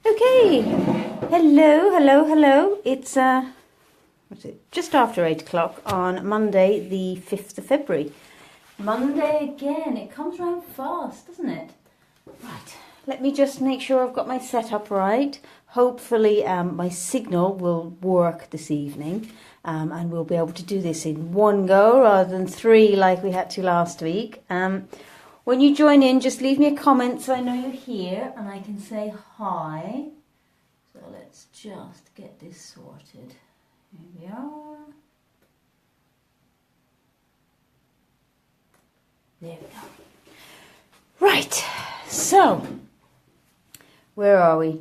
Okay, hello. It's what's it? Just after 8 o'clock on Monday, the 5th of February. Monday again. It comes around fast, doesn't it? Right. Let me just make sure I've got my setup right. Hopefully, my signal will work this evening, and we'll be able to do this in one go rather than 3 like we had to last week. When you join in, just leave me a comment so I know you're here and I can say hi. So let's just get this sorted. Here we are. There we go. Right, so where are we?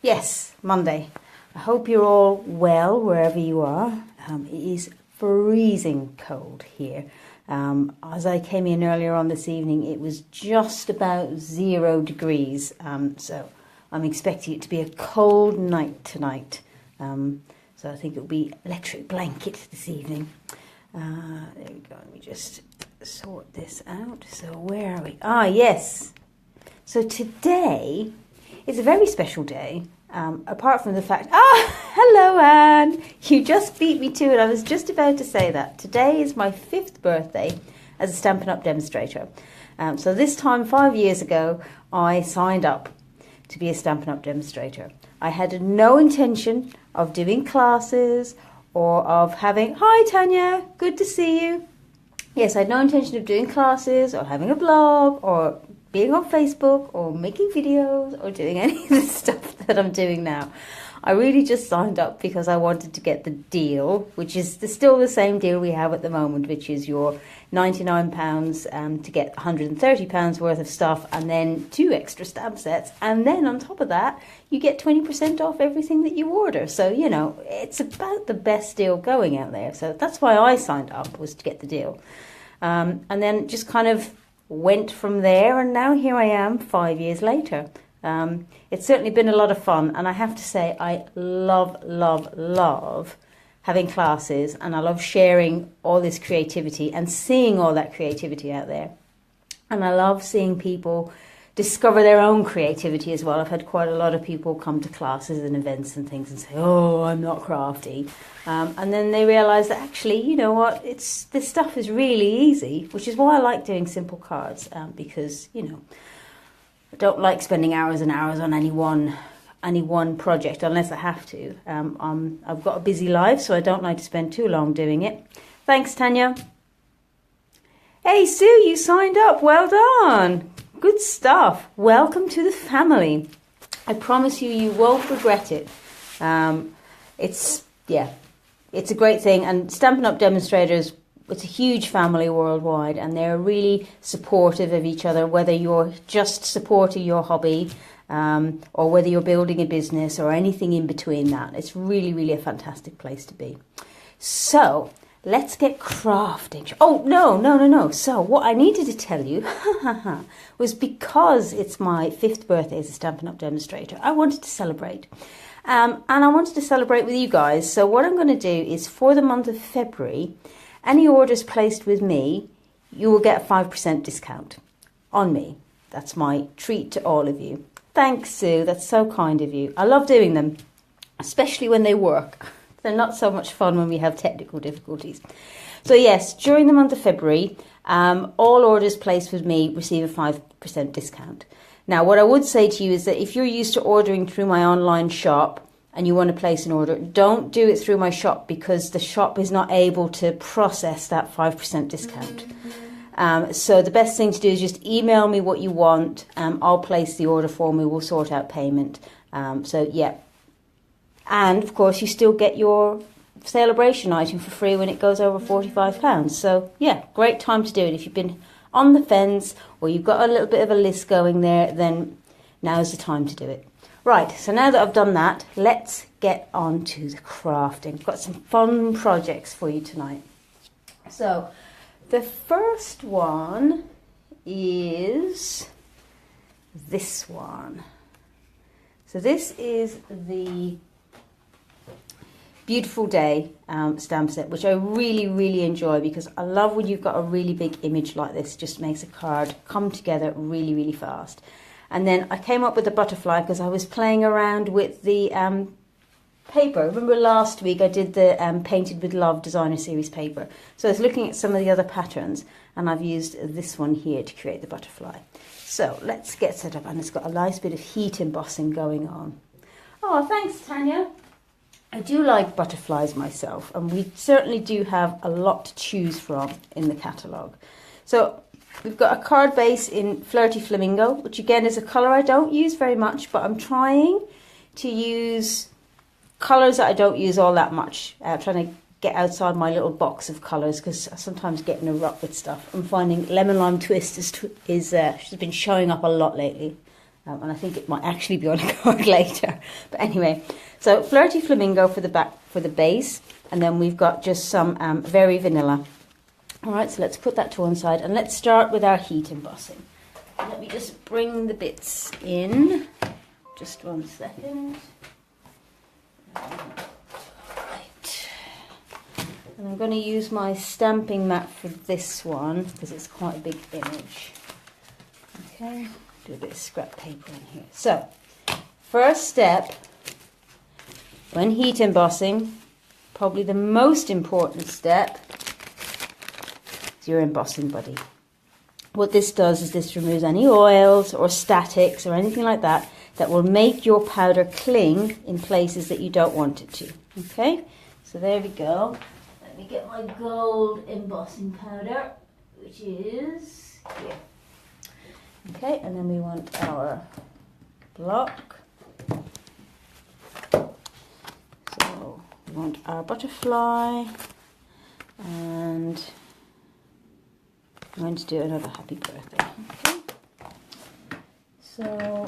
Yes, Monday. I hope you're all well wherever you are. It is freezing cold here. As I came in earlier on this evening, it was just about 0 degrees. So I'm expecting it to be a cold night tonight. So I think it'll be electric blanket this evening. There we go. Let me just sort this out. So where are we? Ah, yes. So today is a very special day. Apart from the fact, hello Anne, you just beat me to it. I was just about to say that. Today is my 5th birthday as a Stampin' Up! Demonstrator. So this time, 5 years ago, I signed up to be a Stampin' Up! Demonstrator. I had no intention of doing classes or of having, hi Tanya, good to see you. Yes, I had no intention of doing classes or having a blog or being on Facebook or making videos or doing any of the stuff that I'm doing now. I really just signed up because I wanted to get the deal, which is still the same deal we have at the moment, which is your £99 to get £130 worth of stuff and then 2 extra stamp sets. And then on top of that, you get 20% off everything that you order. So, you know, it's about the best deal going out there. So that's why I signed up, was to get the deal. And then just kind of went from there, and now here I am 5 years later. It's certainly been a lot of fun, and I have to say I love having classes, and I love sharing all this creativity and seeing all that creativity out there. And I love seeing people discover their own creativity as well. I've had quite a lot of people come to classes and events and things and say, oh, I'm not crafty. And then they realise that actually, you know what, this stuff is really easy, which is why I like doing simple cards, because, you know, I don't like spending hours and hours on any one project unless I have to. I've got a busy life, so I don't like to spend too long doing it. Thanks, Tanya. Hey, Sue, you signed up. Well done. Good stuff. Welcome to the family. I promise you, you won't regret it. It's a great thing. And Stampin' Up! Demonstrators, it's a huge family worldwide, and they're really supportive of each other, whether you're just supporting your hobby or whether you're building a business or anything in between that. It's really, really a fantastic place to be. So let's get crafting. Oh, no. So what I needed to tell you was, because it's my 5th birthday as a Stampin' Up! Demonstrator, I wanted to celebrate. And I wanted to celebrate with you guys. So what I'm going to do is, for the month of February, any orders placed with me, you will get a 5% discount on me. That's my treat to all of you. Thanks, Sue. That's so kind of you. I love doing them, especially when they work. They're not so much fun when we have technical difficulties. So yes, during the month of February, all orders placed with me receive a 5% discount. Now, what I would say to you is that if you're used to ordering through my online shop and you want to place an order, don't do it through my shop, because the shop is not able to process that 5% discount. So the best thing to do is just email me what you want. I'll place the order for me. We'll sort out payment. So yeah. And of course, you still get your celebration item for free when it goes over £45. So yeah, great time to do it. If you've been on the fence or you've got a little bit of a list going there, then now's the time to do it. Right, so now that I've done that, let's get on to the crafting. I've got some fun projects for you tonight. So the first one is this one. So this is the Beautiful Day stamp set, which I really enjoy, because I love when you've got a really big image like this. It just makes a card come together really fast. And then I came up with the butterfly because I was playing around with the paper. Remember last week I did the Painted with Love designer series paper. So I was looking at some of the other patterns, and I've used this one here to create the butterfly. So let's get set up, and it's got a nice bit of heat embossing going on. Oh, thanks, Tanya. I do like butterflies myself, and we certainly do have a lot to choose from in the catalogue. So we've got a card base in Flirty Flamingo, which again is a colour I don't use very much, but I'm trying to use colours that I don't use all that much. Trying to get outside my little box of colours because I sometimes get in a rut with stuff. I'm finding Lemon Lime Twist she's been showing up a lot lately. And I think it might actually be on a card later. But anyway, so Flirty Flamingo for the back, for the base. And then we've got just some Very Vanilla. All right, so let's put that to one side. And let's start with our heat embossing. Let me just bring the bits in. Just 1 second. Right. And I'm going to use my stamping mat for this one because it's quite a big image. Okay. Do a bit of scrap paper in here. So, first step, when heat embossing, probably the most important step, is your embossing buddy. What this does is this removes any oils or statics or anything like that that will make your powder cling in places that you don't want it to. Okay, so there we go. Let me get my gold embossing powder, which is here. Okay, and then we want our block. So we want our butterfly, and I'm going to do another happy birthday. Okay. So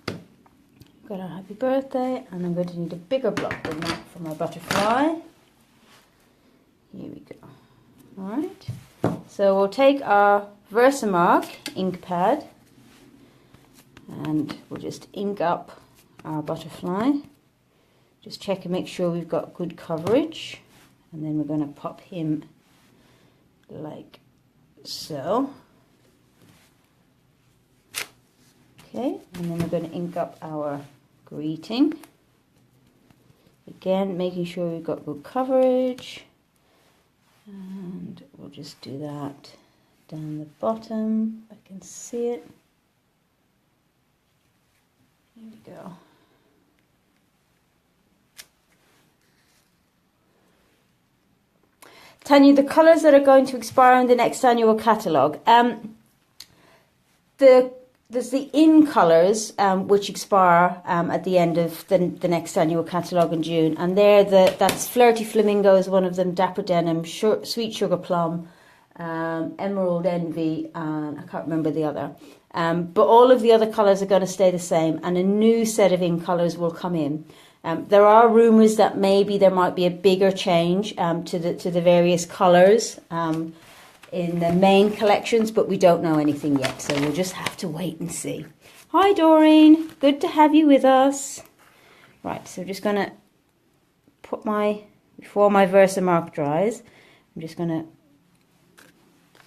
we've got our happy birthday, and I'm going to need a bigger block than that for my butterfly. Here we go. All right. So we'll take our Versamark ink pad and we'll just ink up our butterfly. Just check and make sure we've got good coverage, and then we're going to pop him like so. Okay, and then we're going to ink up our greeting. Again, making sure we've got good coverage, and we'll just do that down the bottom. I can see it. There we go. Tanya, the colours that are going to expire in the next annual catalogue. There's the in colours which expire at the end of the next annual catalogue in June, and that's Flirty Flamingo is one of them, Dapper Denim, Sweet Sugar Plum, Emerald Envy, and I can't remember the other. But all of the other colours are going to stay the same, and a new set of in colours will come in. There are rumours that maybe there might be a bigger change to the various colours in the main collections, but we don't know anything yet, so we'll just have to wait and see. Hi Doreen, good to have you with us. Right, so I'm just going to put before my Versamark dries, I'm just going to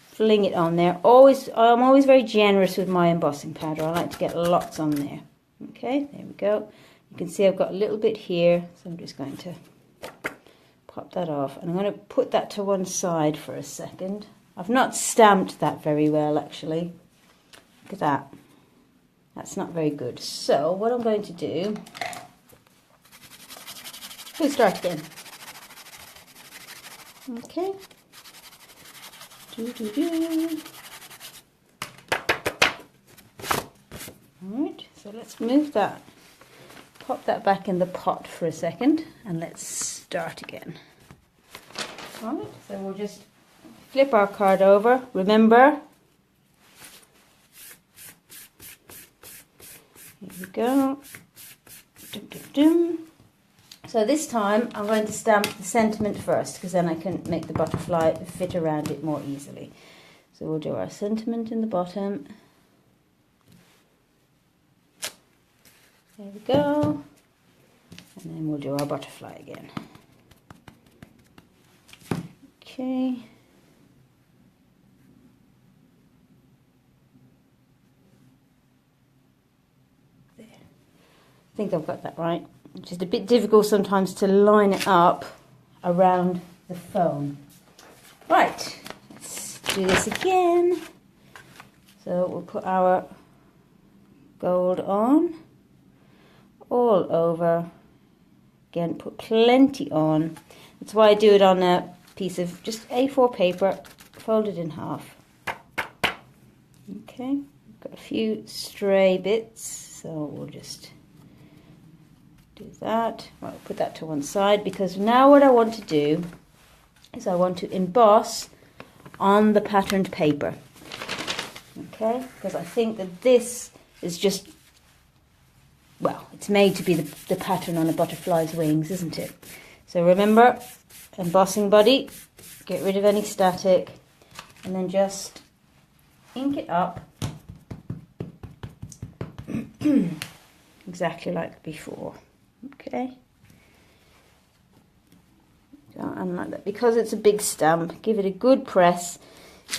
fling it on there. I'm always very generous with my embossing powder. I like to get lots on there. Okay, there we go. You can see I've got a little bit here, so I'm just going to pop that off. And I'm going to put that to one side for a second. I've not stamped that very well, actually. Look at that. That's not very good. So what I'm going to do... We'll start again. Okay. Alright, so let's move that. Pop that back in the pot for a second, and let's start again. Alright, so we'll just flip our card over. Remember, here we go. So this time I'm going to stamp the sentiment first, because then I can make the butterfly fit around it more easily. So we'll do our sentiment in the bottom. There we go. And then we'll do our butterfly again. Okay. think I've got that right. It's just a bit difficult sometimes to line it up around the phone. Right, let's do this again. So we'll put our gold on all over. Again, put plenty on. That's why I do it on a piece of just A4 paper, folded in half. Okay, got a few stray bits, so we'll just do that. I'll put that to one side, because now what I want to do is I want to emboss on the patterned paper. Okay, because I think that this is just, well, it's made to be the pattern on a butterfly's wings, isn't it? So remember, embossing body, get rid of any static, and then just ink it up exactly like before. Okay, and like that. Because it's a big stamp, give it a good press.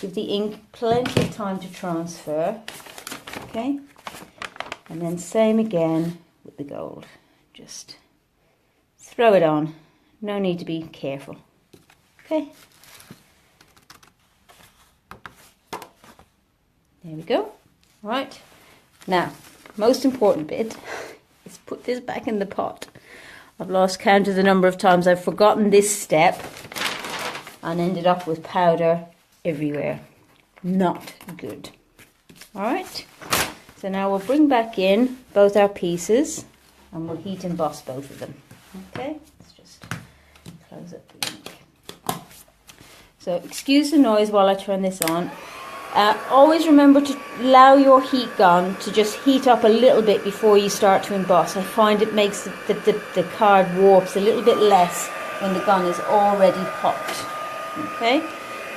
Give the ink plenty of time to transfer. Okay, and then same again with the gold. Just throw it on. No need to be careful. Okay. There we go. Right. Now, most important bit is put this back in the pot. I've lost count of the number of times I've forgotten this step and ended up with powder everywhere. Not good. Alright, so now we'll bring back in both our pieces and we'll heat emboss both of them. Okay, let's just close up the ink. So excuse the noise while I turn this on. Always remember to allow your heat gun to just heat up a little bit before you start to emboss. I find it makes the card warps a little bit less when the gun is already popped. Okay,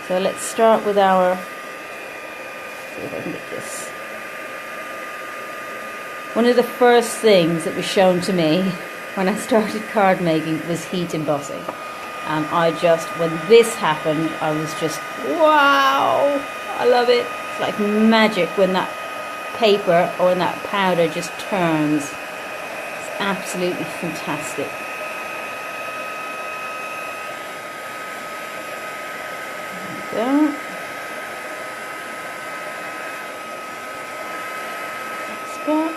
so let's start with our, see if I can get this. One of the first things that was shown to me when I started card making was heat embossing. And I just, when this happened, I was just, wow, I love it. It's like magic when that paper or when that powder just turns. It's absolutely fantastic. There we go. Spot.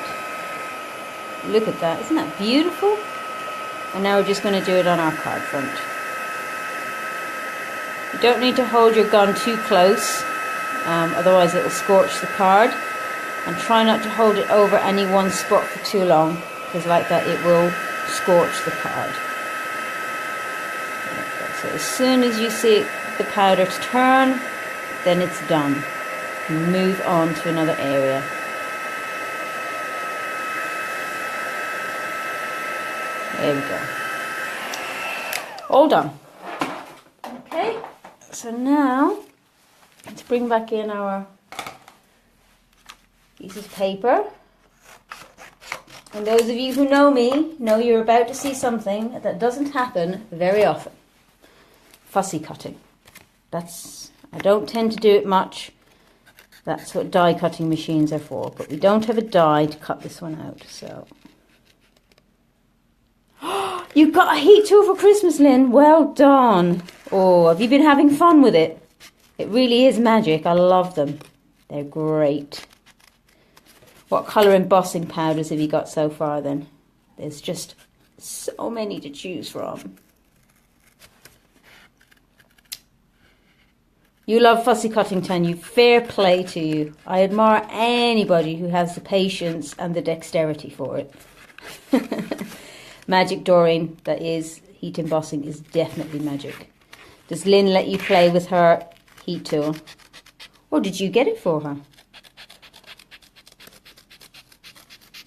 Look at that, isn't that beautiful? And now we're just going to do it on our card front. You don't need to hold your gun too close, otherwise it will scorch the card. And try not to hold it over any one spot for too long, because like that it will scorch the card. So as soon as you see the powder to turn, then it's done. Move on to another area. There we go. All done. Okay, so now let's bring back in our piece of paper. And those of you who know me know you're about to see something that doesn't happen very often. Fussy cutting. I don't tend to do it much. That's what die cutting machines are for, but we don't have a die to cut this one out, so. You got a heat tool for Christmas, Lynn. Well done. Oh, have you been having fun with it? It really is magic. I love them. They're great. What colour embossing powders have you got so far then? There's just so many to choose from. You love fussy cutting, Tanya. Fair play to you. I admire anybody who has the patience and the dexterity for it. Magic, Doreen, that is heat embossing, is definitely magic. Does Lynn let you play with her heat tool? Or did you get it for her?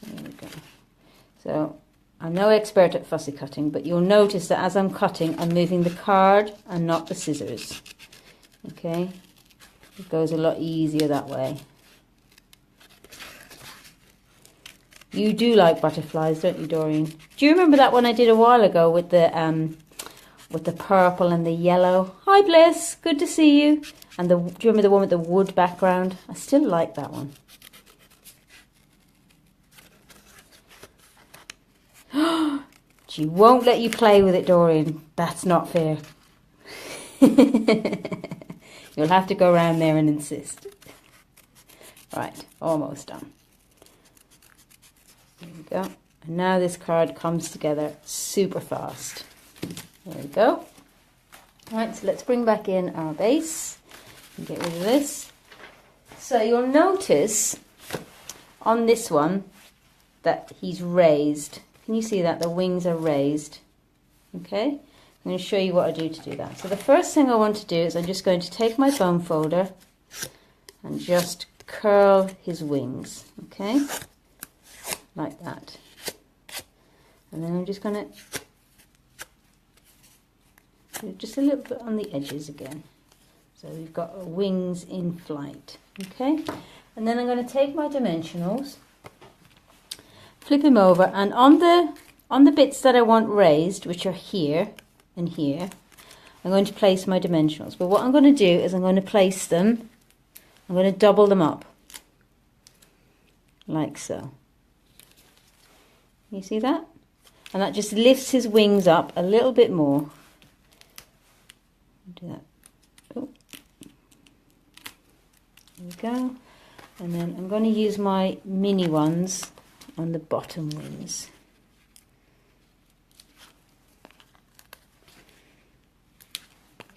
There we go. So, I'm no expert at fussy cutting, but you'll notice that as I'm cutting, I'm moving the card and not the scissors. Okay? It goes a lot easier that way. You do like butterflies, don't you, Doreen? Do you remember that one I did a while ago with the purple and the yellow? Hi, Bliss. Good to see you. And do you remember the one with the wood background? I still like that one. She won't let you play with it, Doreen. That's not fair. You'll have to go around there and insist. Right, almost done. There we go. And now this card comes together super fast. There we go. Right, so let's bring back in our base and get rid of this. So you'll notice on this one that he's raised. Can you see that? The wings are raised. Okay, I'm going to show you what I do to do that. So the first thing I want to do is I'm just going to take my bone folder and just curl his wings, okay, like that. And then I'm just going to do just a little bit on the edges again. So we've got wings in flight, okay. And then I'm going to take my dimensionals, flip him over, and on the bits that I want raised, which are here and here, I'm going to place my dimensionals. But what I'm going to do is I'm going to place them, I'm going to double them up, like so. You see that? And that just lifts his wings up a little bit more. Do that. Oh. There we go. And then I'm going to use my mini ones on the bottom wings.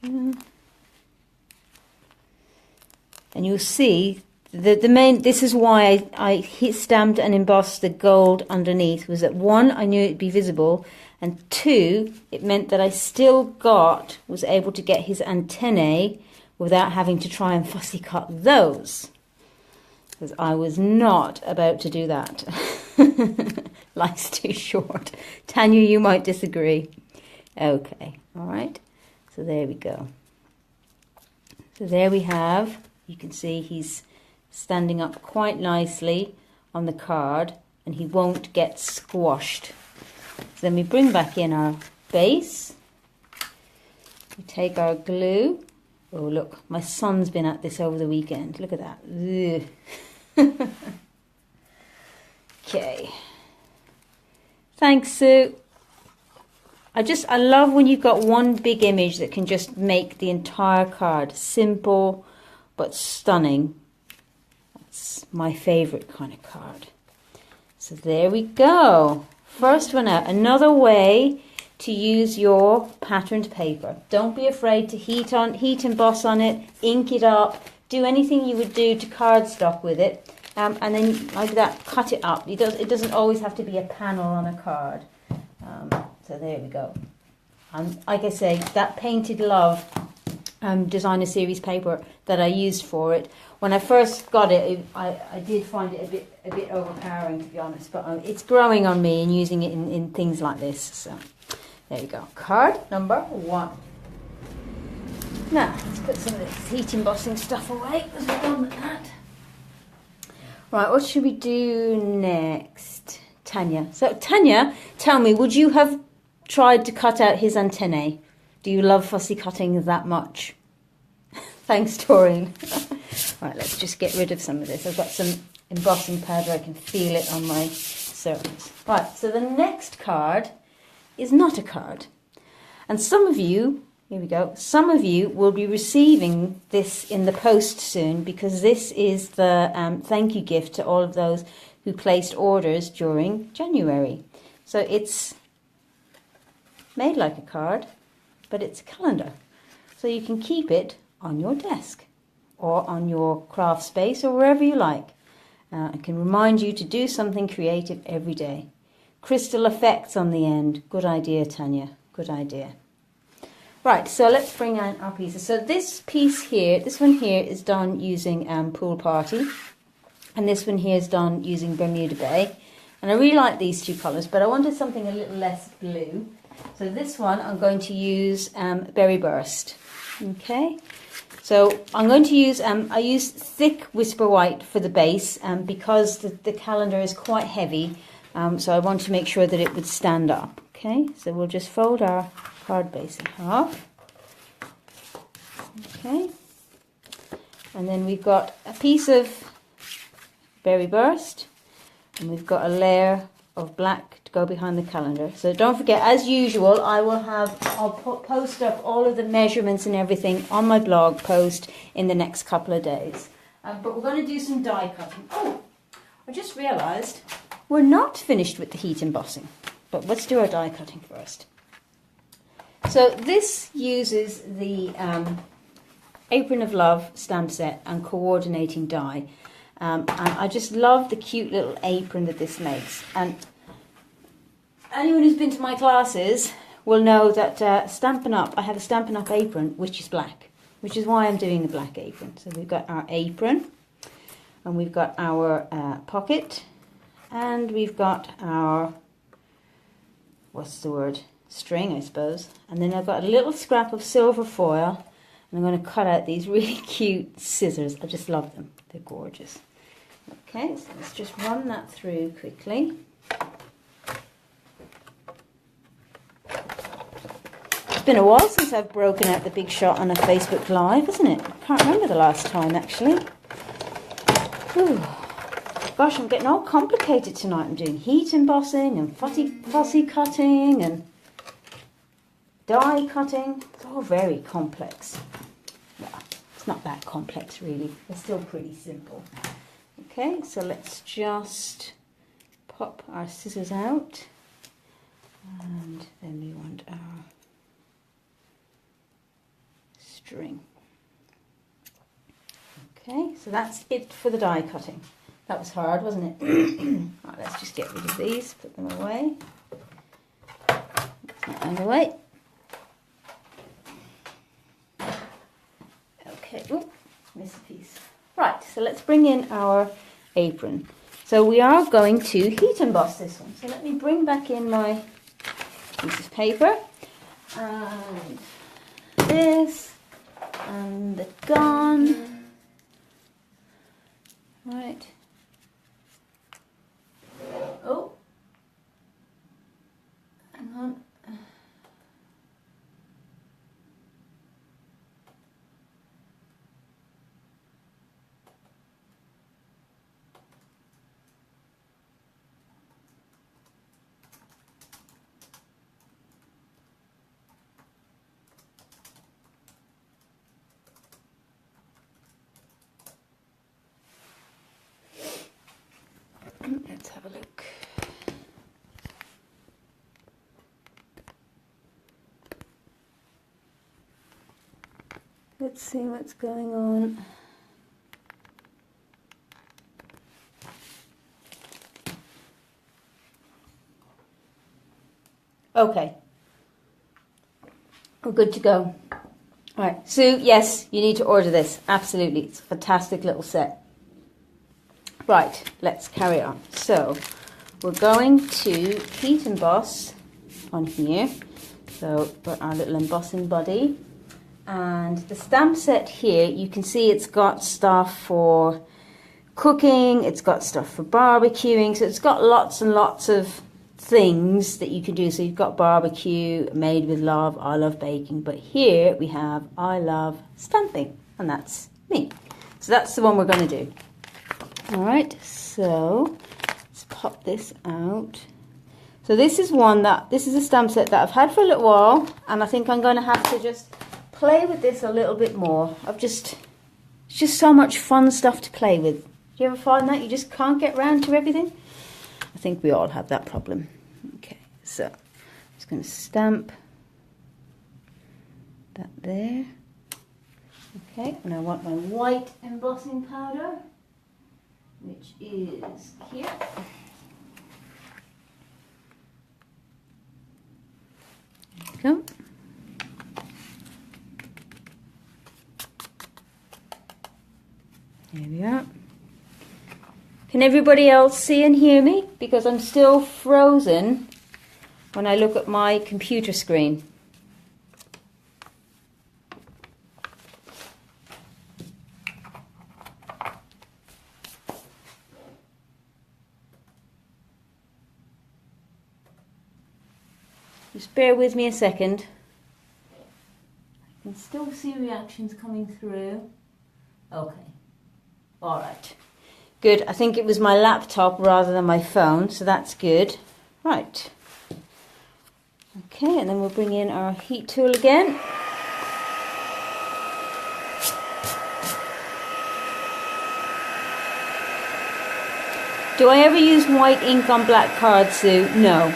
Yeah. And you'll see the main, this is why I stamped and embossed the gold underneath, was that one, I knew it'd be visible, and two, it meant that I still was able to get his antennae without having to try and fussy cut those, because I was not about to do that. Life's too short. Tanya, you might disagree. Okay, all right, so there we go. So there we have, you can see he's standing up quite nicely on the card, and he won't get squashed. So then we bring back in our base, we take our glue. Oh look, my son's been at this over the weekend, look at that. Okay, thanks Sue. I love when you've got one big image that can just make the entire card simple but stunning. That's my favorite kind of card. So there we go. First one out. Another way to use your patterned paper. Don't be afraid to heat emboss on it, ink it up, do anything you would do to cardstock with it, and then like that, cut it up. It doesn't always have to be a panel on a card. So there we go. Like I say, that Painted Love designer series paper that I used for it, when I first got it, I did find it a bit overpowering, to be honest, but it's growing on me and using it in things like this. So there you go. Card number 1. Now let's put some of this heat embossing stuff away because we're done with that. Right, what should we do next? Tanya. So Tanya, tell me, would you have tried to cut out his antennae? Do you love fussy cutting that much? Thanks, Doreen. Right, let's just get rid of some of this. I've got some embossing powder. I can feel it on my surface. Right, so the next card is not a card. And some of you, here we go, some of you will be receiving this in the post soon, because this is the thank you gift to all of those who placed orders during January. So it's made like a card, but it's a calendar. So you can keep it on your desk or on your craft space or wherever you like. It can remind you to do something creative every day. Crystal effects on the end. Good idea, Tanya. Good idea. Right, so let's bring in our pieces. So this piece here, this one here is done using Pool Party. And this one here is done using Bermuda Bay. And I really like these two colours, but I wanted something a little less blue. So this one I'm going to use Berry Burst. Okay, so I'm going to use, I use thick Whisper White for the base because the calendar is quite heavy. So I want to make sure that it would stand up. Okay, so we'll just fold our card base in half. Okay, and then we've got a piece of Berry Burst, and we've got a layer of black to go behind the calendar. So don't forget, as usual, I'll post up all of the measurements and everything on my blog post in the next couple of days. But we're going to do some die cutting. Oh, I just realised we're not finished with the heat embossing, but let's do our die cutting first. So this uses the Apron of Love stamp set and coordinating die. And I just love the cute little apron that this makes. And anyone who's been to my classes will know that Stampin' Up, I have a Stampin' Up apron which is black, which is why I'm doing the black apron. So we've got our apron, and we've got our pocket, and we've got our, what's the word, string, I suppose. And then I've got a little scrap of silver foil, and I'm going to cut out these really cute scissors. I just love them. They're gorgeous. Okay, so let's just run that through quickly. It's been a while since I've broken out the big shot on a Facebook Live, isn't it? I can't remember the last time, actually. Whew. Gosh, I'm getting all complicated tonight. I'm doing heat embossing and fussy cutting and die cutting. It's all very complex. Well, it's not that complex really. It's still pretty simple. Okay, so let's just pop our scissors out, and then we want our string. Okay, so that's it for the die cutting. That was hard, wasn't it? Right, let's just get rid of these, put them away. That's not out of the way. Okay, oop, missed a piece. Right, so let's bring in our apron. So we are going to heat emboss this one. So let me bring back in my piece of paper, and this, and the gun. Right. Oh, hang on. Let's have a look. Let's see what's going on. Okay. We're good to go. All right, Sue, yes, you need to order this. Absolutely. It's a fantastic little set. Right, let's carry on. So we're going to heat emboss on here. So got our little embossing body, and the stamp set here, you can see it's got stuff for cooking, it's got stuff for barbecuing, so it's got lots and lots of things that you can do. So you've got barbecue, made with love, I love baking, but here we have I love stamping, and that's me. So that's the one we're going to do. Alright, so let's pop this out. So this is a stamp set that I've had for a little while, and I think I'm going to have to just play with this a little bit more. It's just so much fun stuff to play with. Do you ever find that you just can't get round to everything? I think we all have that problem. Okay, so I'm just going to stamp that there. Okay, and I want my white embossing powder, which is here. There we go. There we are. Can everybody else see and hear me? Because I'm still frozen when I look at my computer screen. Just bear with me a second. I can still see reactions coming through. Okay. All right. Good, I think it was my laptop rather than my phone, so that's good. Right. Okay, and then we'll bring in our heat tool again. Do I ever use white ink on black cards, Sue? No.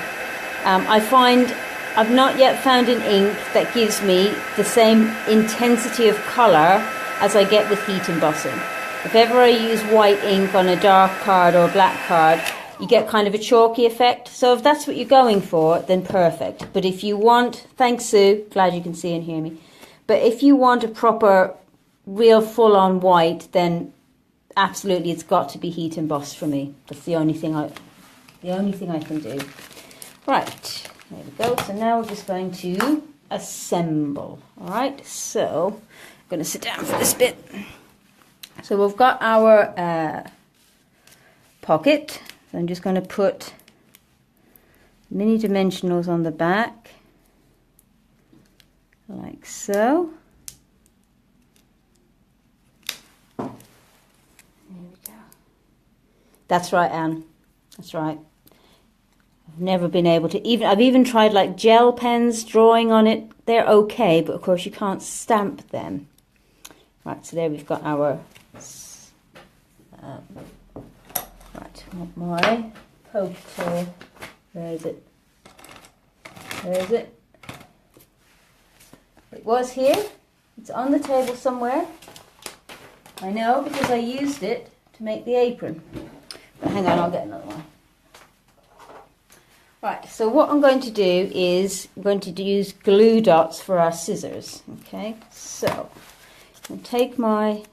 I find I've not yet found an ink that gives me the same intensity of colour as I get with heat embossing. If ever I use white ink on a dark card or a black card, you get kind of a chalky effect. So if that's what you're going for, then perfect. But if you want, thanks Sue, glad you can see and hear me. But if you want a proper, real full-on white, then absolutely it's got to be heat embossed for me. That's the only thing I can do. Right, there we go. So now we're just going to assemble. All right, so I'm going to sit down for this bit. So we've got our pocket. So I'm just going to put mini dimensionals on the back, like so. There we go. That's right, Anne. That's right. I've never been able to I've even tried like gel pens, drawing on it. They're okay, but of course you can't stamp them. Right, so there we've got our right, my poke tool. Where is it? Where is it? It was here. It's on the table somewhere. I know because I used it to make the apron. But hang on, I'll get another one. Right, so what I'm going to do is I'm going to use glue dots for our scissors. Okay, so I'll take my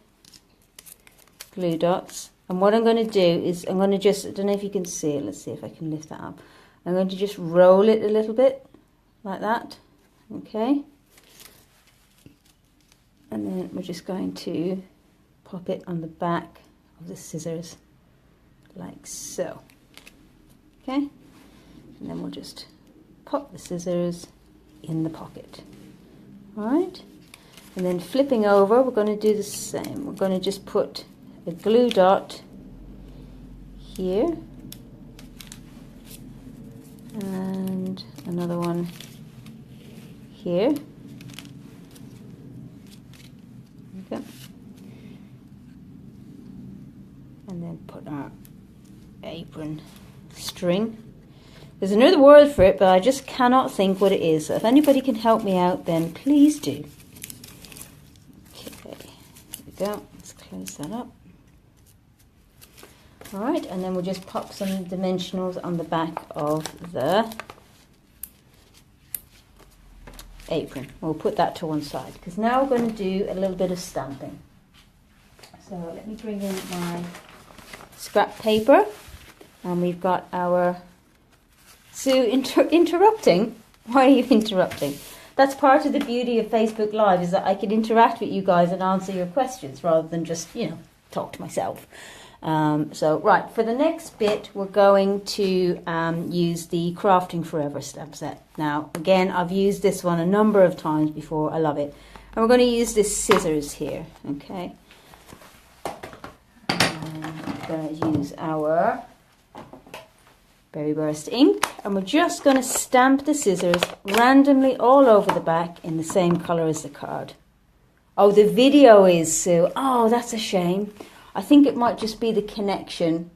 glue dots, and what I'm going to do is I'm going to just, I don't know if you can see it, let's see if I can lift that up. I'm going to just roll it a little bit like that. Okay, and then we're just going to pop it on the back of the scissors like so. Okay, and then we'll just pop the scissors in the pocket. Alright, and then flipping over, we're going to do the same. We're going to just put a glue dot here and another one here. Okay. And then put our apron string. There's another word for it, but I just cannot think what it is. So if anybody can help me out, then please do. Okay, there we go. Let's close that up. All right, and then we'll just pop some dimensionals on the back of the apron. We'll put that to one side because now we're going to do a little bit of stamping. So let me bring in my scrap paper, and we've got our Sue interrupting. Why are you interrupting? That's part of the beauty of Facebook Live, is that I can interact with you guys and answer your questions rather than just, talk to myself. So right, for the next bit we're going to use the Crafting Forever stamp set. Now again, I've used this one a number of times before. I love it. And we're going to use this scissors here. Okay, and we're going to use our Berry Burst ink, and we're just going to stamp the scissors randomly all over the back in the same colour as the card. Oh, the video is, Sue. Oh, that's a shame. I think it might just be the connection.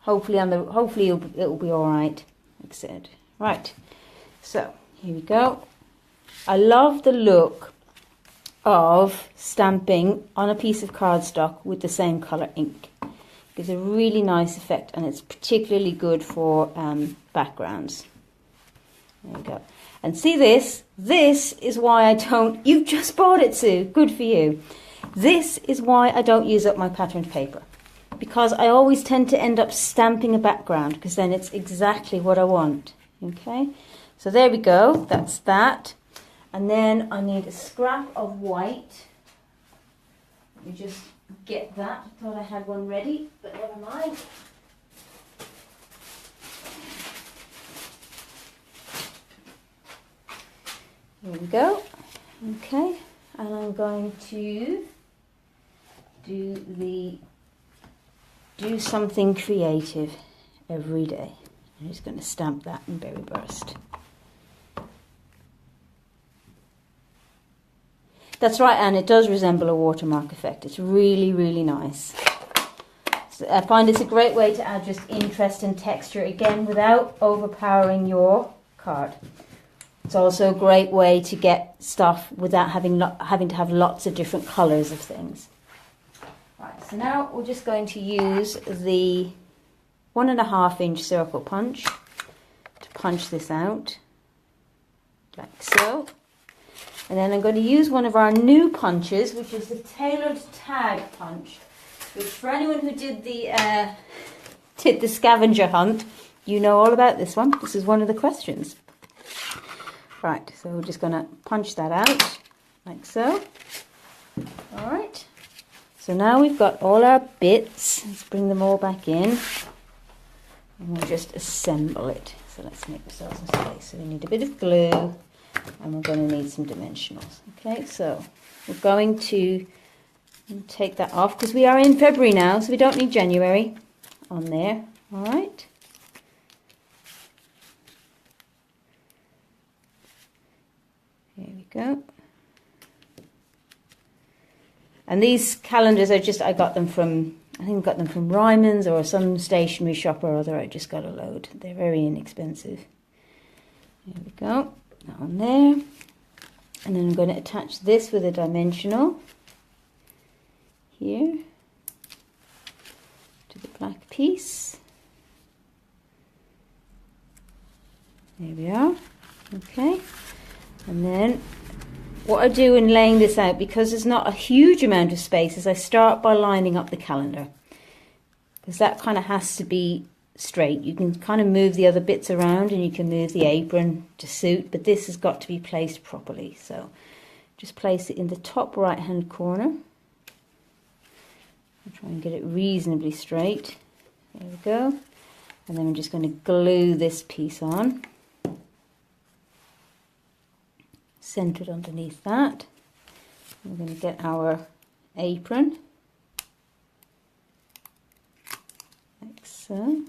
Hopefully it'll be all right, like I said. Right, so here we go. I love the look of stamping on a piece of cardstock with the same colour ink. Gives a really nice effect, and it's particularly good for backgrounds. There we go. And see this? This is why I don't... You've just bought it, Sue. Good for you. This is why I don't use up my patterned paper. Because I always tend to end up stamping a background, because then it's exactly what I want. Okay? So there we go. That's that. And then I need a scrap of white. Let me just get that. I thought I had one ready, but never mind. Here we go. Okay, and I'm going to do the do something creative every day. I'm just going to stamp that in Berry Burst. That's right, Anne, it does resemble a watermark effect. It's really, really nice. So I find it's a great way to add just interest and texture, again, without overpowering your card. It's also a great way to get stuff without having to have lots of different colours of things. Right, so now we're just going to use the 1.5 inch circle punch to punch this out, like so. And then I'm going to use one of our new punches, which is the tailored tag punch, which for anyone who did the scavenger hunt, you know all about this one. This is one of the questions. Right, so we're just going to punch that out, like so. All right, so now we've got all our bits. Let's bring them all back in. And we'll just assemble it. So let's make ourselves some space. So we need a bit of glue. And we're going to need some dimensionals. Okay, so we're going to take that off because we are in February now, so we don't need January on there. All right. Here we go. And these calendars are just, I got them from, I think I got them from Ryman's or some stationery shop or other. I just got a load. They're very inexpensive. Here we go. That on there, and then I'm going to attach this with a dimensional here to the black piece. There we are. Okay, and then what I do in laying this out, because there's not a huge amount of space, is I start by lining up the calendar, because that kind of has to be straight. You can kind of move the other bits around and you can move the apron to suit, but this has got to be placed properly. So just place it in the top right hand corner. I'll try and get it reasonably straight. There we go. And then I'm just going to glue this piece on, centered underneath that. We're going to get our apron like so.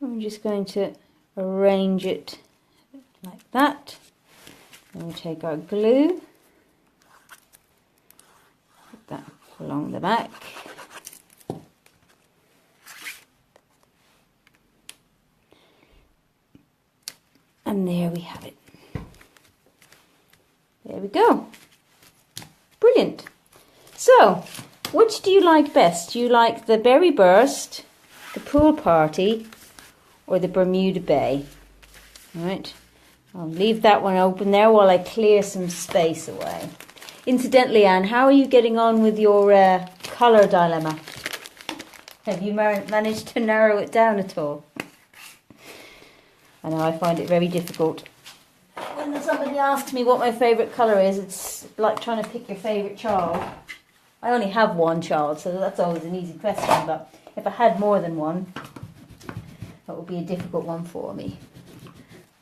I'm just going to arrange it like that. Then we'll take our glue, put that along the back. And there we have it. There we go. Brilliant. So, which do you like best? Do you like the Berry Burst, the Pool Party, or the Bermuda Bay? All right, I'll leave that one open there while I clear some space away. Incidentally, Anne, how are you getting on with your colour dilemma? Have you managed to narrow it down at all? I know I find it very difficult. When somebody asks me what my favourite colour is, it's like trying to pick your favourite child. I only have one child, so that's always an easy question, but if I had more than one, that would be a difficult one for me.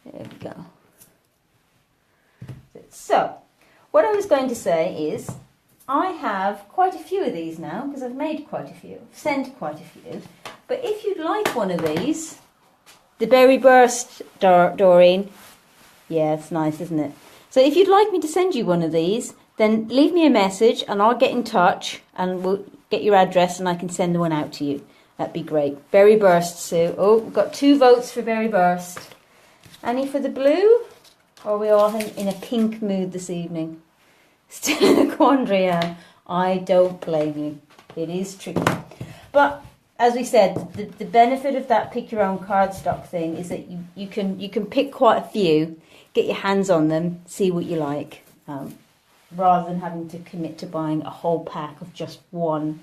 There we go. So, what I was going to say is, I have quite a few of these now, because I've made quite a few, I've sent quite a few. But if you'd like one of these, the Berry Burst, Doreen, yeah, it's nice, isn't it? So if you'd like me to send you one of these, then leave me a message and I'll get in touch and we'll get your address and I can send the one out to you. That'd be great. Berry Burst, Sue. Oh, we've got 2 votes for Berry Burst. Any for the blue? Or are we all in a pink mood this evening? Still in a quandary, Anne. I don't blame you. It is tricky. But as we said, the benefit of that pick your own cardstock thing is that you can pick quite a few, get your hands on them, see what you like, rather than having to commit to buying a whole pack of just one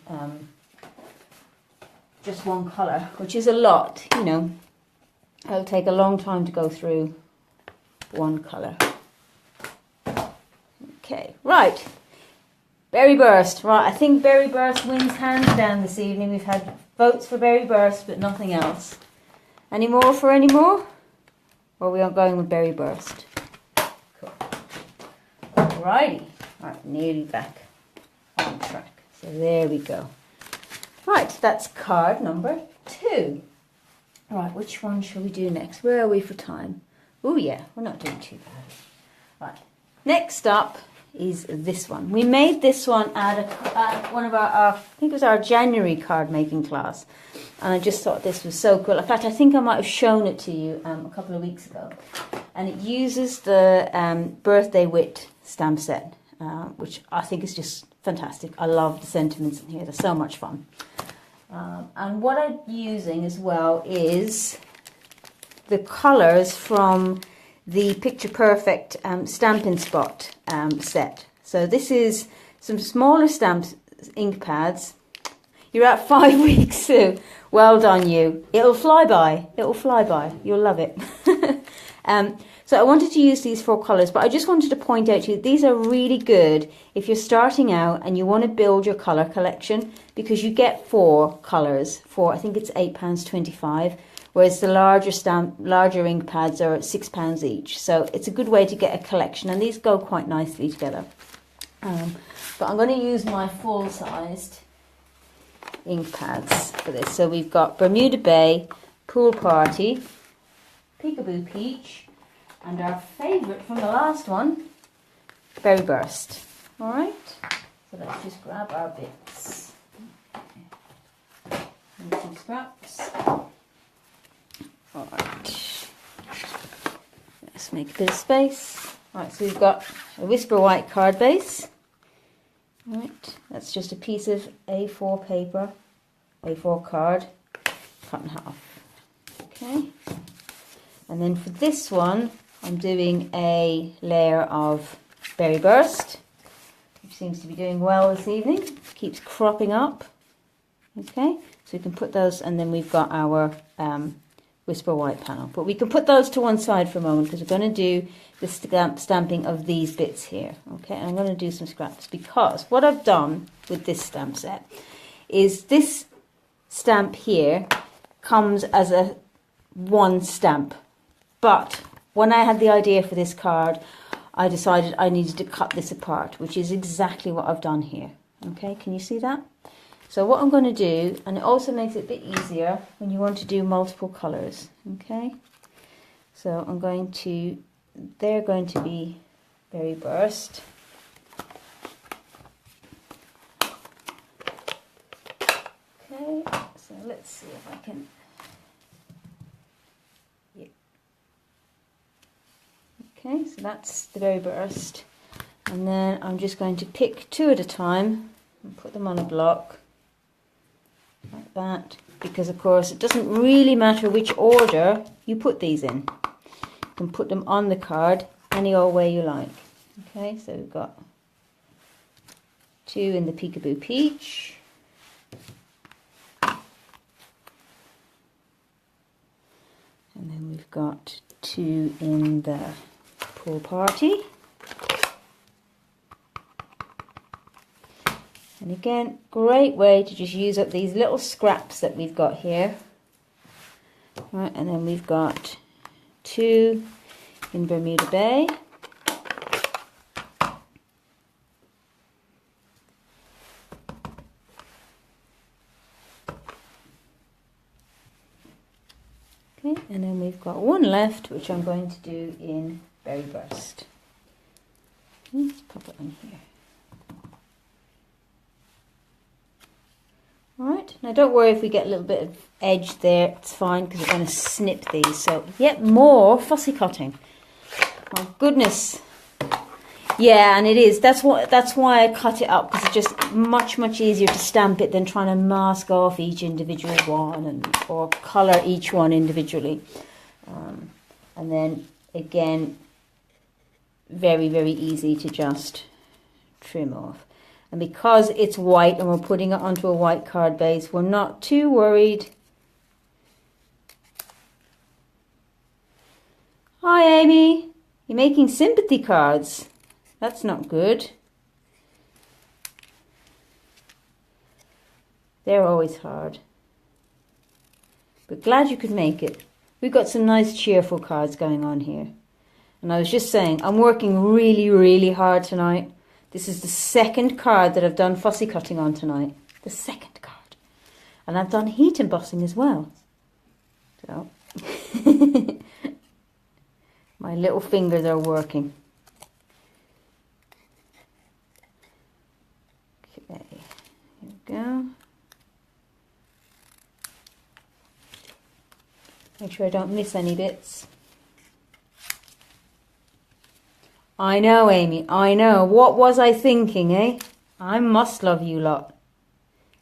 colour, which is a lot, you know. It'll take a long time to go through one colour. Okay, right. Berry Burst. Right, I think Berry Burst wins hands down this evening. We've had votes for Berry Burst, but nothing else. Any more for any more? Or we are going with Berry Burst? Cool. Alrighty. Right, nearly back on track. So So there we go. Right, that's card number 2. Right, which one shall we do next? Where are we for time? Oh yeah, we're not doing too bad. Right, next up is this one. We made this one at one of our, I think it was our January card making class. And I just thought this was so cool. In fact, I think I might have shown it to you a couple of weeks ago. And it uses the Birthday Wit stamp set, which I think is just fantastic. I love the sentiments in here. They're so much fun. And what I'm using as well is the colours from the Picture Perfect Stampin' Spot set. So this is some smaller stamps, ink pads. You're at 5 weeks, Sue. Well done, you. It'll fly by. It'll fly by. You'll love it. So I wanted to use these 4 colours, but I just wanted to point out to you, these are really good if you're starting out and you want to build your colour collection, because you get 4 colours for, I think it's £8.25, whereas the larger ink pads are £6 each. So it's a good way to get a collection, and these go quite nicely together. But I'm going to use my full-sized ink pads for this. So we've got Bermuda Bay, Pool Party, Peekaboo Peach, and our favourite from the last one, Berry Burst. Alright, so let's just grab our bits. And some scraps. Alright, let's make a bit of space. Alright, so we've got a Whisper White card base. Alright, that's just a piece of A4 paper, A4 card, cut in half. Okay, and then for this one, I'm doing a layer of Berry Burst, which seems to be doing well this evening. Keeps cropping up. Okay, so we can put those, and then we've got our Whisper White panel. But we can put those to one side for a moment, because we're going to do the stamping of these bits here. Okay, and I'm going to do some scraps, because what I've done with this stamp set is this stamp here comes as a one stamp. But when I had the idea for this card, I decided I needed to cut this apart, which is exactly what I've done here. Okay, can you see that? So what I'm going to do, and it also makes it a bit easier when you want to do multiple colours. Okay, so I'm going to, they're going to be Berry Burst. Okay, so let's see if I can. Okay, so that's the Berry Burst, and then I'm just going to pick 2 at a time and put them on a block like that, because of course it doesn't really matter which order you put these in. You can put them on the card any old way you like. Okay, so we've got 2 in the Peekaboo Peach, and then we've got 2 in the Pool Party, and again, great way to just use up these little scraps that we've got here. Right, and then we've got 2 in Bermuda Bay, okay, and then we've got 1 left, which I'm going to do in Berry Burst. Let's pop it on here. Alright, now don't worry if we get a little bit of edge there, it's fine, because we're going to snip these. So yet more fussy cutting. My goodness. Yeah, and it is. That's why I cut it up, because it's just much easier to stamp it than trying to mask off each individual one or colour each one individually. And then again, very easy to just trim off. And because it's white and we're putting it onto a white card base, we're not too worried. Hi Amy, you're making sympathy cards. That's not good. They're always hard. But glad you could make it. We've got some nice cheerful cards going on here. And I was just saying, I'm working really hard tonight. This is the second card that I've done fussy cutting on tonight. The second card. And I've done heat embossing as well. So, my little fingers are working. Okay, here we go. Make sure I don't miss any bits. I know, Amy, I know. What was I thinking, eh? I must love you lot.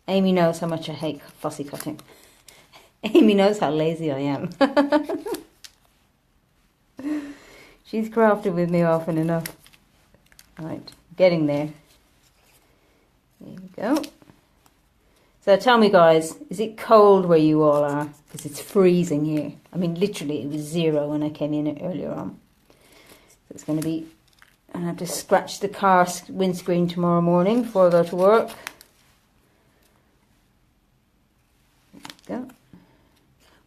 Amy knows how much I hate fussy cutting. Amy knows how lazy I am. She's crafted with me often enough. Right, getting there. There we go. So tell me, guys, is it cold where you all are? Because it's freezing here. I mean, literally, it was 0 when I came in earlier on. So it's going to be... I have to scratch the car windscreen tomorrow morning before I go to work. There we go.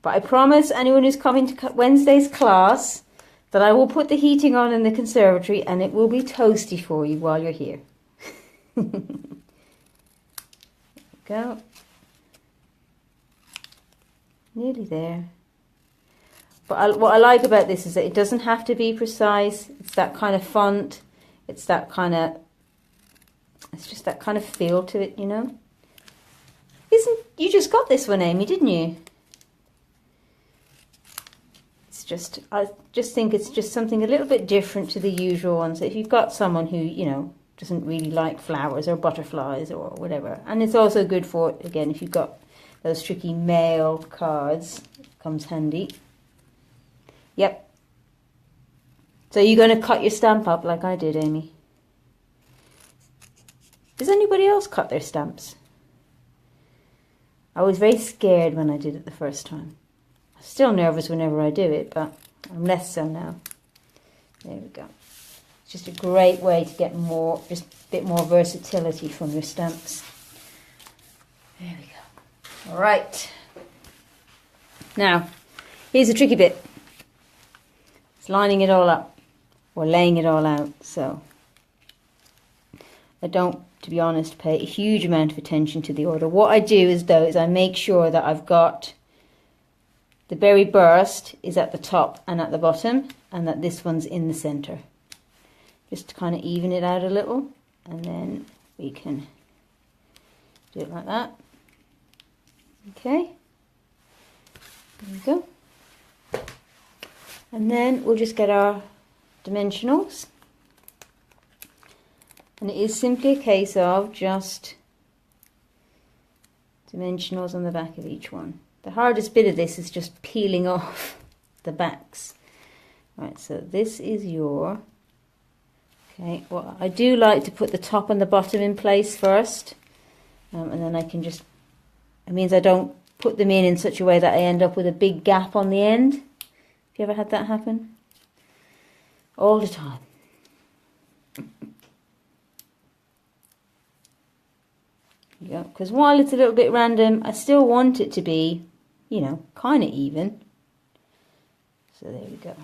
But I promise anyone who's coming to Wednesday's class that I will put the heating on in the conservatory and it will be toasty for you while you're here. There we go. Nearly there. But what I like about this is that it doesn't have to be precise. It's that kind of font. It's that kind of... It's just that kind of feel to it, you know. You just got this one, Amy, didn't you? It's just... I just think it's just something a little bit different to the usual ones. If you've got someone who, you know, doesn't really like flowers or butterflies or whatever. And it's also good for, again, if you've got those tricky mail cards. It comes handy. Yep. So you're going to cut your stamp up like I did, Amy. Does anybody else cut their stamps? I was very scared when I did it the first time. I'm still nervous whenever I do it, but I'm less so now. There we go. It's just a great way to get more, just a bit more versatility from your stamps. There we go. All right. Now, here's the tricky bit. Lining it all up or laying it all out. So I don't, to be honest, pay a huge amount of attention to the order. What I do is I make sure that I've got the berry burst is at the top and at the bottom and that this one's in the center, just to kind of even it out a little, and then we can do it like that. Okay, there we go. And then we'll just get our dimensionals. And it is simply a case of just dimensionals on the back of each one. The hardest bit of this is just peeling off the backs. Right, so this is your... Okay, well, I do like to put the top and the bottom in place first. And then I can just... It means I don't put them in such a way that I end up with a big gap on the end. You ever had that happen? All the time. Yeah, because while it's a little bit random, I still want it to be, you know, kind of even. So there we go.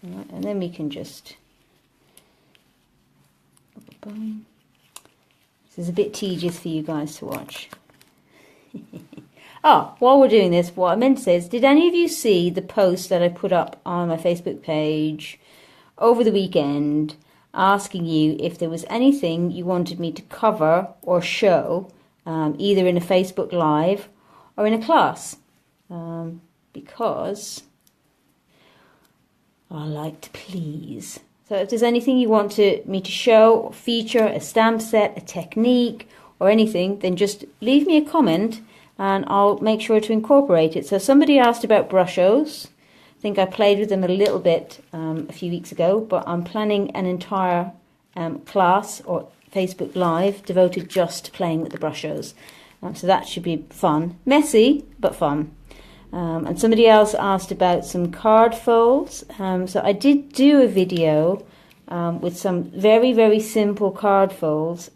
All right, and then we can just... This is a bit tedious for you guys to watch. Oh, while we're doing this, what I meant to say is, did any of you see the post that I put up on my Facebook page over the weekend asking you if there was anything you wanted me to cover or show, either in a Facebook Live or in a class? Because I like to please. So if there's anything you want me to show or feature, a stamp set, a technique or anything, then just leave me a comment and I'll make sure to incorporate it. So somebody asked about brushos. I think I played with them a little bit a few weeks ago, but I'm planning an entire class or Facebook Live devoted just to playing with the brushos. So that should be fun. Messy, but fun. And somebody else asked about some card folds. So I did do a video with some very, very simple card folds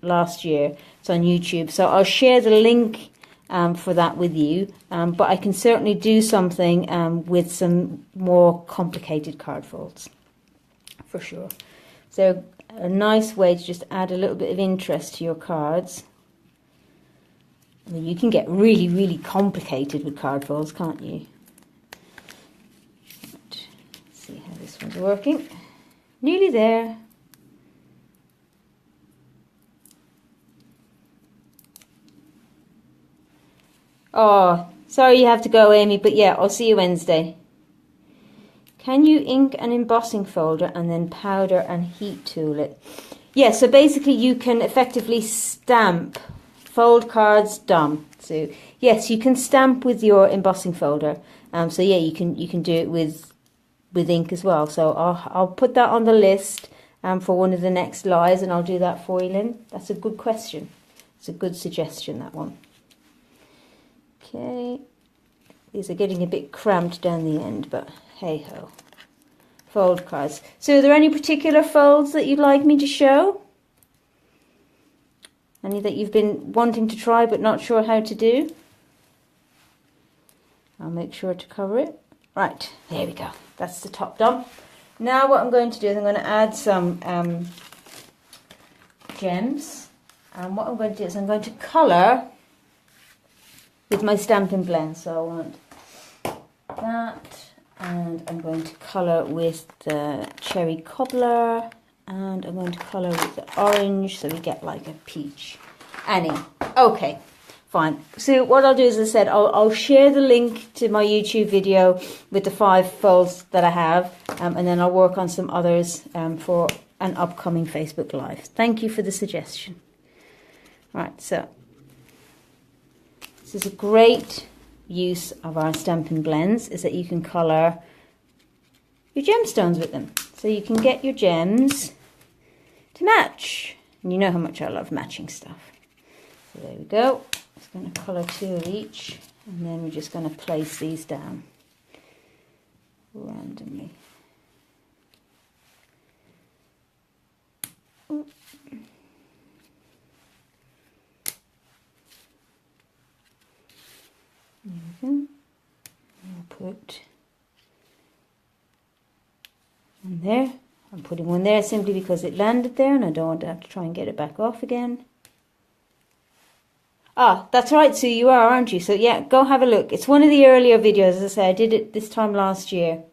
last year. It's on YouTube. So I'll share the link for that with you. But I can certainly do something with some more complicated card folds, for sure. So a nice way to just add a little bit of interest to your cards. I mean, you can get really, really complicated with card foils, can't you? Let's see how this one's working. Nearly there. Oh, sorry you have to go, Amy, but yeah, I'll see you Wednesday. Can you ink an embossing folder and then powder and heat tool it? Yeah, so basically you can effectively stamp, fold cards, done. So yes, you can stamp with your embossing folder. So yeah, you can do it with ink as well. So I'll put that on the list for one of the next lives, and I'll do that for you, Lynn. That's a good question. It's a good suggestion, that one. Okay, these are getting a bit cramped down the end, but hey ho. Fold cards. So are there any particular folds that you'd like me to show? Any that you've been wanting to try but not sure how to do? I'll make sure to cover it. Right, there we go. That's the top done. Now what I'm going to do is I'm going to add some gems. And what I'm going to do is I'm going to colour with my Stampin' blend. So I want that, and I'm going to colour with the cherry cobbler, and I'm going to colour with the orange, so we get like a peach. Annie, okay, fine. So what I'll do is, as I said, I'll share the link to my YouTube video with the 5 folds that I have, and then I'll work on some others for an upcoming Facebook Live. Thank you for the suggestion. Right, so this is a great use of our Stampin' blends, is that you can colour your gemstones with them. So you can get your gems to match. And you know how much I love matching stuff. So there we go. Just going to colour 2 of each, and then we're just going to place these down randomly. Ooh. There we go. I'll put one there. I'm putting one there simply because it landed there and I don't want to have to try and get it back off again. Ah, that's right, Sue, you are, aren't you? So yeah, go have a look. It's one of the earlier videos, as I say, I did it this time last year.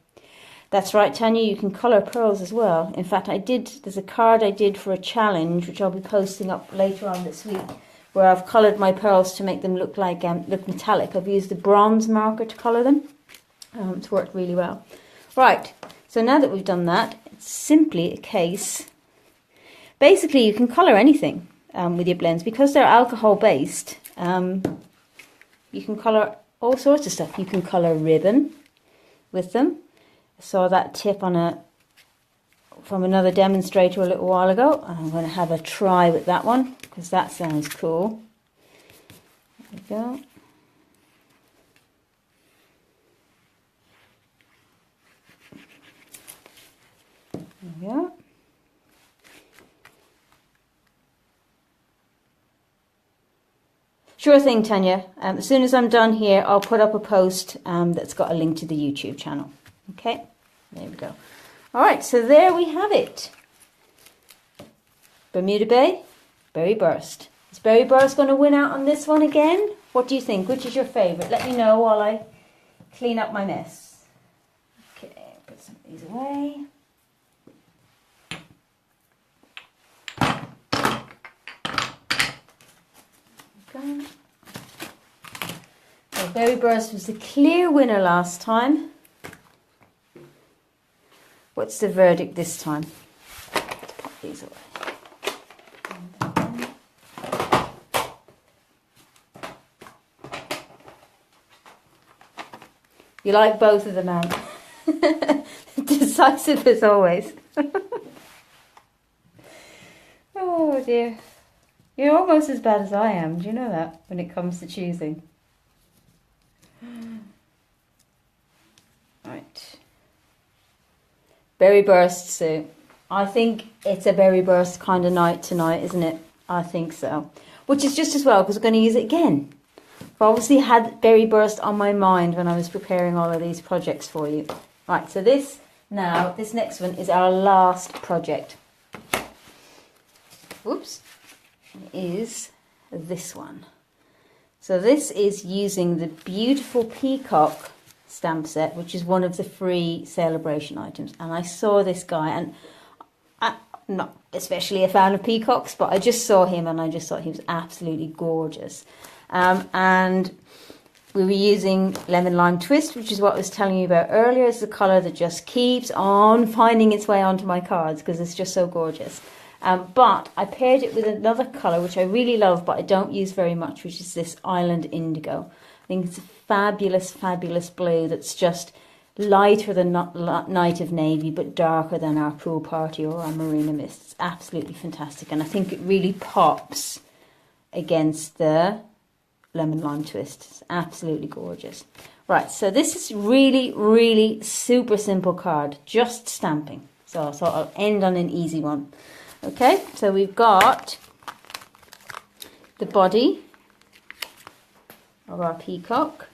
That's right, Tanya, you can colour pearls as well. In fact, there's a card I did for a challenge, which I'll be posting up later on this week, where I've coloured my pearls to make them look like look metallic. I've used the bronze marker to colour them. It's worked really well. Right, so now that we've done that, it's simply a case. Basically, you can colour anything with your blends. Because they're alcohol based, you can colour all sorts of stuff. You can colour ribbon with them. I saw that tip from another demonstrator a little while ago, and I'm going to have a try with that one because that sounds cool. There we go. There we go. Sure thing, Tanya. As soon as I'm done here, I'll put up a post that's got a link to the YouTube channel. Okay, there we go. All right, so there we have it. Bermuda Bay, Berry Burst. Is Berry Burst going to win out on this one again? What do you think? Which is your favourite? Let me know while I clean up my mess. Okay, put some of these away. Okay. So Berry Burst was the clear winner last time. What's the verdict this time? Let's pop these away. You like both of them, Anne. Decisive as always. Oh dear. You're almost as bad as I am. Do you know that? When it comes to choosing. Right. Berry Burst, Sue. I think it's a Berry Burst kind of night tonight, isn't it? I think so. Which is just as well, because we're going to use it again. I've obviously had Berry Burst on my mind when I was preparing all of these projects for you. Right, so this next one is our last project. whoops, is this one. So this is using the beautiful peacock stamp set, which is one of the free celebration items. And I saw this guy, and I'm not especially a fan of peacocks, but I just saw him and I just thought he was absolutely gorgeous. And we were using Lemon Lime Twist, which is what I was telling you about earlier. It's the colour that just keeps on finding its way onto my cards because it's just so gorgeous. But I paired it with another colour which I really love but I don't use very much, which is this Island Indigo. I think it's a fabulous, fabulous blue that's just lighter than Night of Navy but darker than our Pool Party or our Marina Mist. It's absolutely fantastic, and I think it really pops against the Lemon Lime Twist. It's absolutely gorgeous. Right, so this is really, really super simple card, just stamping. So I'll end on an easy one. Okay, so we've got the body of our peacock.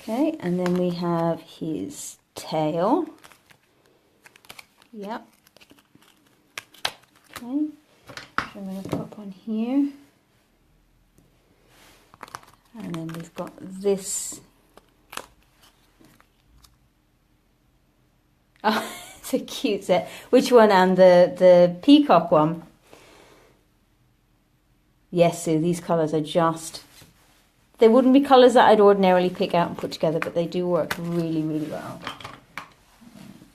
Okay, and then we have his tail. Yep. Okay, so I'm going to pop on here. And then we've got this. Oh, it's a cute set. Which one? And the peacock one? Yes, Sue, these colours are just... They wouldn't be colours that I'd ordinarily pick out and put together, but they do work really, really well.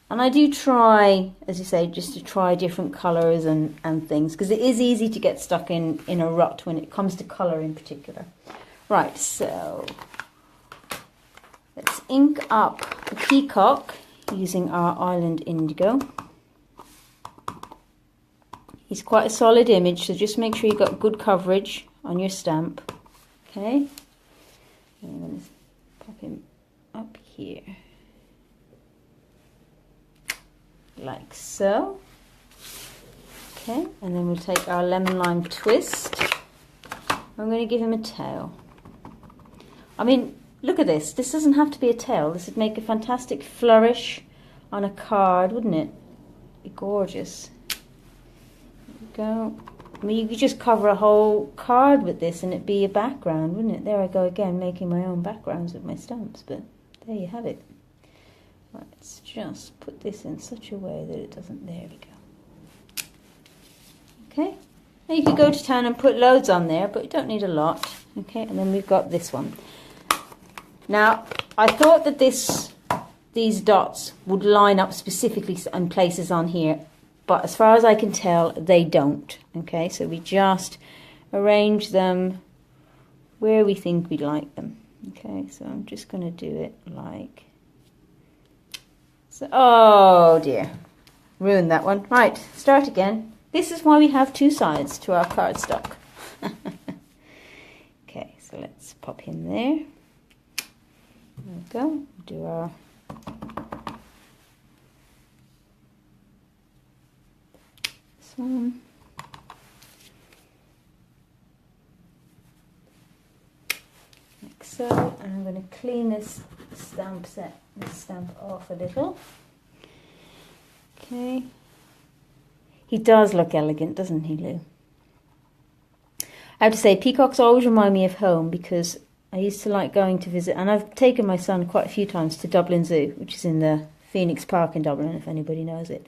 And I do try, as you say, just to try different colours and things, because it is easy to get stuck in a rut when it comes to colour in particular. Right, so let's ink up the peacock using our Island Indigo. He's quite a solid image, so just make sure you've got good coverage on your stamp. Okay, and I'm going to pop him up here, like so. Okay, and then we'll take our Lemon Lime Twist. I'm going to give him a tail. I mean, look at this. This doesn't have to be a tail. This would make a fantastic flourish on a card, wouldn't it? Be gorgeous. There we go. I mean, you could just cover a whole card with this and it'd be a background, wouldn't it? There I go again, making my own backgrounds with my stamps, but there you have it. Right, let's just put this in such a way that it doesn't... There we go. Okay. Now you could go to town and put loads on there, but you don't need a lot. Okay, and then we've got this one. Now, I thought that these dots would line up specifically in places on here, but as far as I can tell, they don't. Okay, so we just arrange them where we think we'd like them. Okay, so I'm just going to do it like so. Oh dear, ruined that one. Right, start again. This is why we have two sides to our cardstock. Okay, so let's pop him there. There we go. Do our this one. Like so. And I'm going to clean this stamp off a little. Okay. He does look elegant, doesn't he, Lou? I have to say, peacocks always remind me of home because I used to like going to visit, and I've taken my son quite a few times to Dublin Zoo, which is in the Phoenix Park in Dublin, if anybody knows it.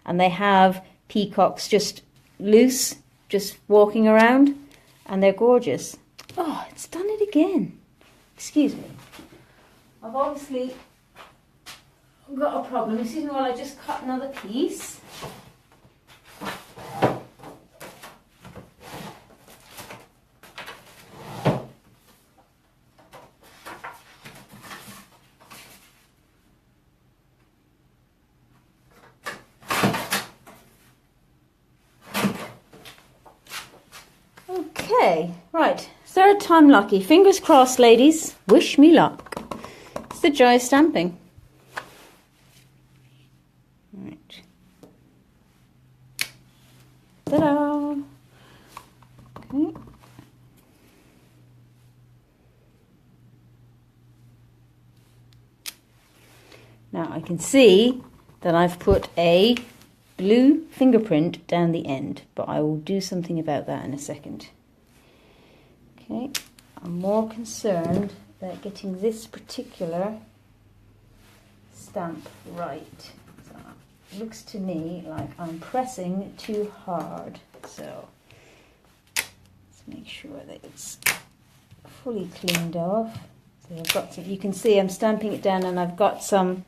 And they have peacocks just loose, just walking around, and they're gorgeous. Oh, it's done it again. Excuse me. I've obviously got a problem. Excuse me while I just cut another piece. Okay, right, third time lucky. Fingers crossed, ladies. Wish me luck. It's the joy of stamping. Right. Ta-da! Okay. Now I can see that I've put a blue fingerprint down the end, but I will do something about that in a second. Okay, I'm more concerned about getting this particular stamp right. So it looks to me like I'm pressing too hard, so let's make sure that it's fully cleaned off. So I've got some, you can see I'm stamping it down, and I've got some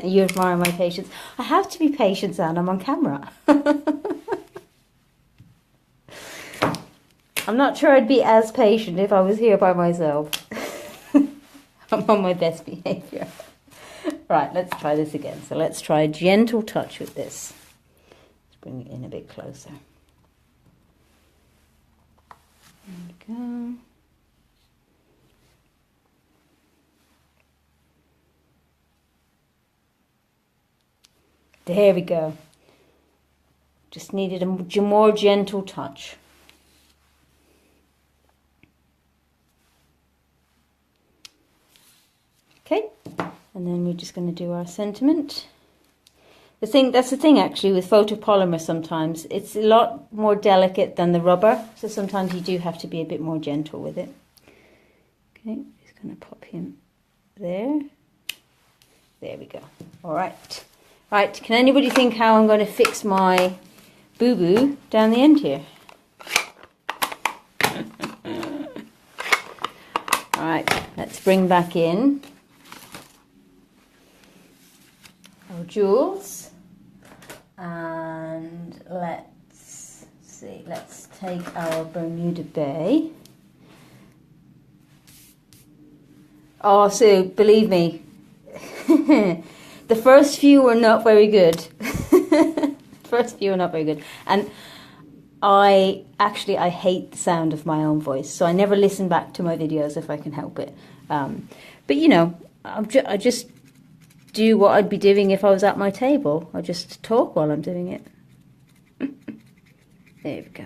you admire my patience. I have to be patient, Anne, I'm on camera. I'm not sure I'd be as patient if I was here by myself. I'm on my best behaviour. Right, let's try this again. So let's try a gentle touch with this. Let's bring it in a bit closer. There we go. There we go. Just needed a more gentle touch. Okay, and then we're just going to do our sentiment. That's the thing actually with photopolymer sometimes. It's a lot more delicate than the rubber, so sometimes you do have to be a bit more gentle with it. Okay, just going to pop him there. There we go. All right. Right, can anybody think how I'm going to fix my boo-boo down the end here? All right, let's bring back in our jewels, and let's see, let's take our Bermuda Bay. Oh, Sue, believe me, the first few were not very good. First few were not very good. And I hate the sound of my own voice, so I never listen back to my videos if I can help it. But you know, I just do what I'd be doing if I was at my table. I just talk while I'm doing it. There we go.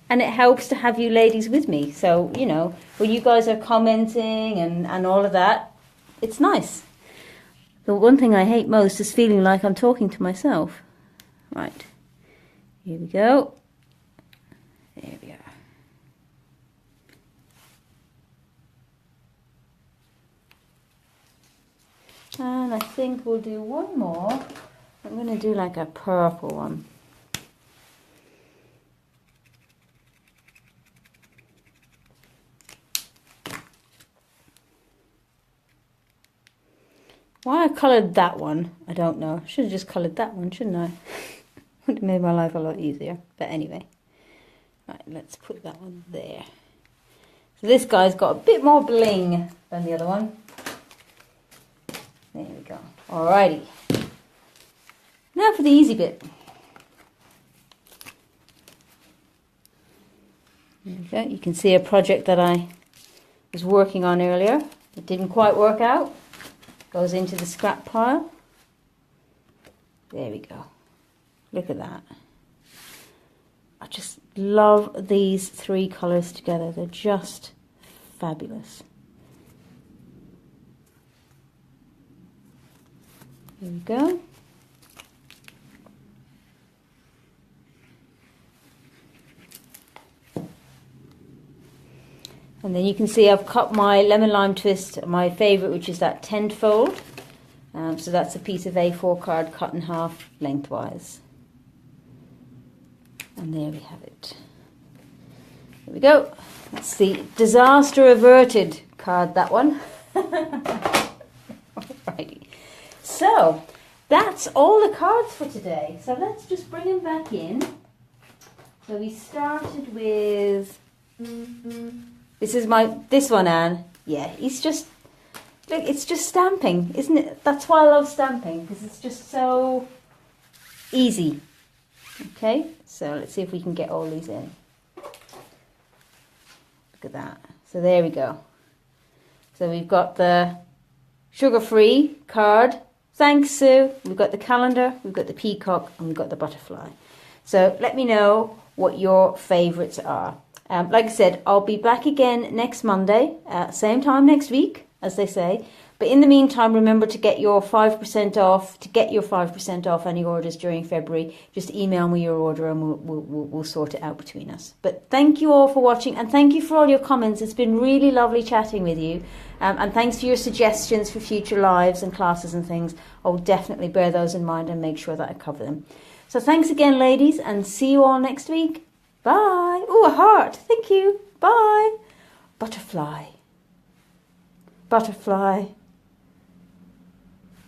And it helps to have you ladies with me. So, you know, when you guys are commenting and all of that, it's nice. The one thing I hate most is feeling like I'm talking to myself. Right, here we go. There we are. And I think we'll do one more. I'm going to do like a purple one. Why I coloured that one, I don't know. I should have just coloured that one, shouldn't I? Would have made my life a lot easier. But anyway. Right, let's put that one there. So this guy's got a bit more bling than the other one. There we go. Alrighty. Now for the easy bit. There we go. You can see a project that I was working on earlier. It didn't quite work out. Goes into the scrap pile. There we go. Look at that. I just love these three colours together. They're just fabulous. Here we go. And then you can see I've cut my lemon lime twist, my favourite, which is that tenfold. So that's a piece of A4 card cut in half lengthwise. And there we have it. There we go. That's the disaster averted card, that one. Alrighty. So that's all the cards for today. So let's just bring them back in. So we started with... This one, Anne. Yeah, it's just stamping, isn't it? That's why I love stamping, because it's just so easy. Okay, so let's see if we can get all these in. Look at that. So there we go. So we've got the sugar-free card. Thanks, Sue. We've got the calendar, we've got the peacock, and we've got the butterfly. So let me know what your favourites are. Like I said, I'll be back again next Monday, same time next week, as they say. But in the meantime, remember to get your 5% off. To get your 5% off any orders during February, just email me your order and we'll sort it out between us. But thank you all for watching, and thank you for all your comments. It's been really lovely chatting with you. And thanks for your suggestions for future lives and classes and things. I'll definitely bear those in mind and make sure that I cover them. So thanks again, ladies, and see you all next week. Bye. Oh, a heart. Thank you. Bye. Butterfly. Butterfly.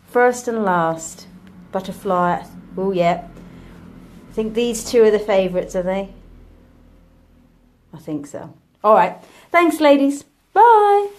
First and last. Butterfly. Oh, yeah. I think these two are the favourites, are they? I think so. All right. Thanks, ladies. Bye.